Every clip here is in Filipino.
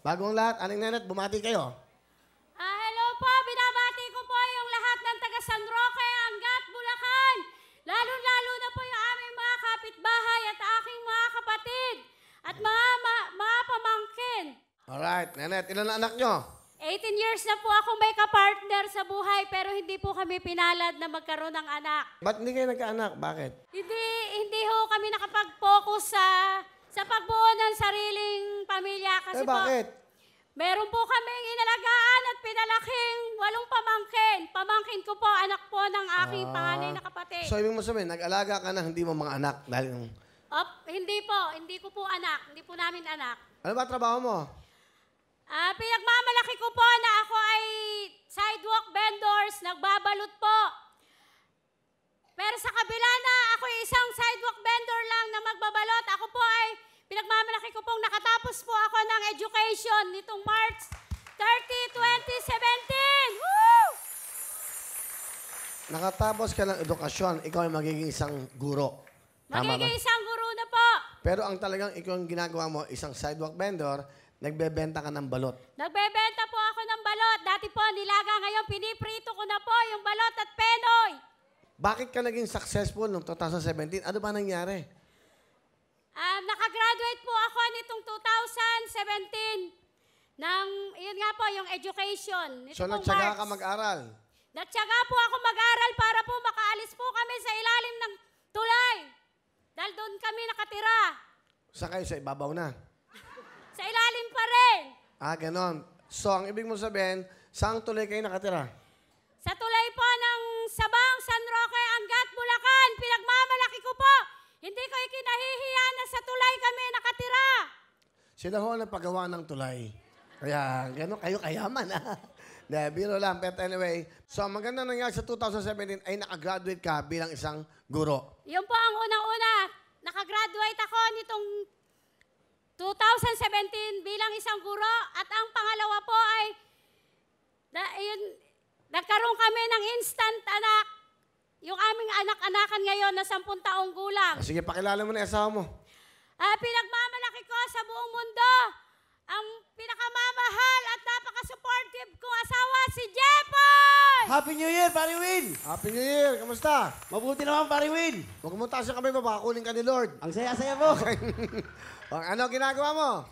Bagong lahat, Aling Nenet, bumati kayo. Hello po, binabati ko po yung lahat ng taga San Roque, Angat, Bulacan. Lalo-lalo na po yung aming mga kapitbahay at aking mga kapatid at mga pamangkin. Alright, Nenet, ilan ang anak nyo? 18 years na po akong may kapartner sa buhay pero hindi po kami pinalad na magkaroon ng anak. Ba't hindi kayo nagkaanak? Bakit? Hindi ho kami nakapag-focus sa pagbuo ng sariling pamilya kasi Bakit? meron po kaming inalagaan at pinalaking 8 pamangkin. Pamangkin ko po, anak po ng aking panganay na kapatid. So, ibig mo sabihin, nag-alaga ka na hindi mo mga anak dahil... Hindi po, hindi ko po anak. Hindi po namin anak. Ano ba trabaho mo? Pinagmamalaki ko po na ako ay sidewalk vendors, nagbabalot po. Pero sa kabila na ako ay isang sidewalk vendor lang na magbabalot, ako po ay pinagmamalaki ko pong nakatapos po ako ng education nitong March 30, 2017. Woo! Nakatapos ka ng edukasyon, ikaw ay magiging isang guro. Tama ba? Magiging isang guro na po. Pero ang talagang ikaw ang ginagawa mo, isang sidewalk vendor, nagbebenta ka ng balot. Nagbebenta po ako ng balot. Dati po, nilaga, ngayon piniprito ko na po yung balot at penoy. Bakit ka naging successful noong 2017? Ano ba nangyari? Nakagraduate po ako nitong 2017 ng, yun nga po, yung education. So, nagtsaga ka mag-aral? Nagtsaga po ako mag-aral para po makaalis po kami sa ilalim ng tulay. Dahil doon kami nakatira. Sa kayo, sa ibabaw na? Sa ilalim pa rin. Ganon. So, ang ibig mo sabihin, saan tuloy kayo nakatira? Sa tulay po ng Sabang, San Roque, Angat, Bulacan. Pinagmamalaki ko po. Hindi ko ikinahihiya na sa tulay kami nakatira. Sila ho ang nagpagawa ng tulay. Kaya, gano'n kayo kayaman, ha? Biro lang. But anyway, so ang maganda nangyari sa 2017 ay nakagraduate ka bilang isang guro. Yun po ang unang-una. Nakagraduate ako nitong 2017 bilang isang guro. At ang pangalawa po ay, nagkaroon kami ng instant anak. Yung aming anak-anakan ngayon na 10 taong gulang. Sige, pakilala mo na yung asawa mo. Pinagmamalaki ko sa buong mundo ang pinakamamahal at napaka-supportive kong asawa, si Jepoy! Happy New Year, Pare Will! Happy New Year! Kamusta? Mabuti naman, Pare Will! Huwag mo taas yung kamay mo, baka kunin ka ni Lord. Ang saya-saya mo. Ano ginagawa mo?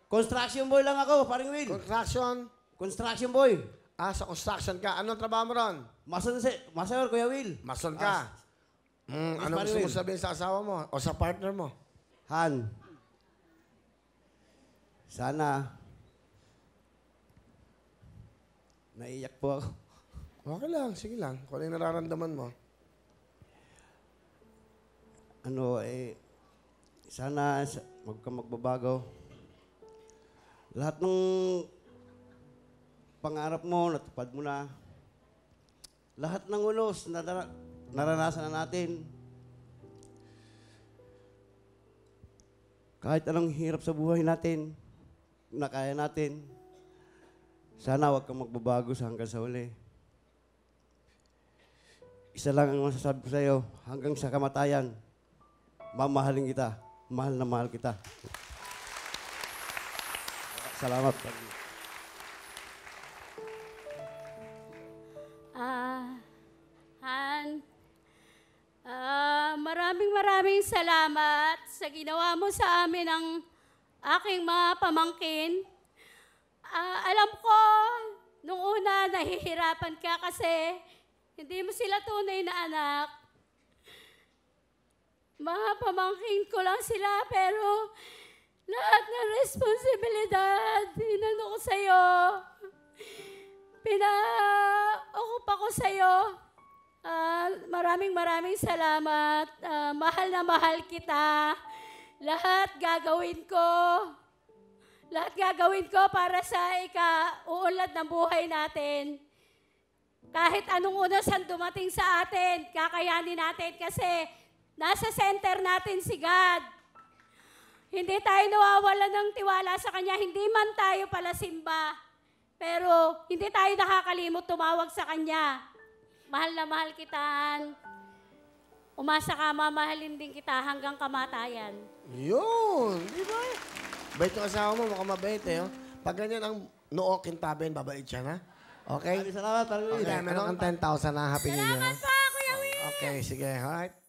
Construction boy lang ako, Pare Will. Construction? Construction boy. Sa construction ka. Anong trabaho mo ron? Master, Kuya Will. Mason ka. Ano gusto mo sabihin sa asawa mo o sa partner mo? Han, sana naiyak po ako. Okay lang, sige lang. Kung ano yung nararamdaman mo. Sana wag ka magbabago. Lahat ng pangarap mo, natupad mo na. Lahat ng unos na naranasan na natin. Kahit anong hirap sa buhay natin, na kaya natin, sana wag kang magbabago hanggang sa huli. Isa lang ang masasabi ko sa iyo, hanggang sa kamatayan, mamahalin kita, mahal na mahal kita. Salamat. Han, maraming salamat sa ginawa mo sa amin ng aking mga pamangkin. Alam ko, nung una nahihirapan ka kasi hindi mo sila tunay na anak. Mga pamangkin ko lang sila pero lahat ng responsibilidad, inano ko sa'yo. Pina-okupa ko sa'yo. Maraming salamat. Mahal na mahal kita. Lahat gagawin ko. Lahat gagawin ko para sa uunlad ng buhay natin. Kahit anong unos ang dumating sa atin, kakayanin natin kasi nasa center natin si God. Hindi tayo nawawalan ng tiwala sa Kanya. Hindi man tayo pala simba. Pero hindi tayo nakakalimot tumawag sa Kanya. Mahal na mahal kita. Umasa ka, mamahalin din kita hanggang kamatayan. Yun! Di ba? Bait yung asawa mo, mukhang mabait eh. Oh. Pag ganyan ang noo kintabin, babait siya na. Okay? Maraming salamat, Parang Luis. Okay, meron kang 10,000 na. Happy New Year. Salamat po, Kuya Will. Okay, sige. Alright.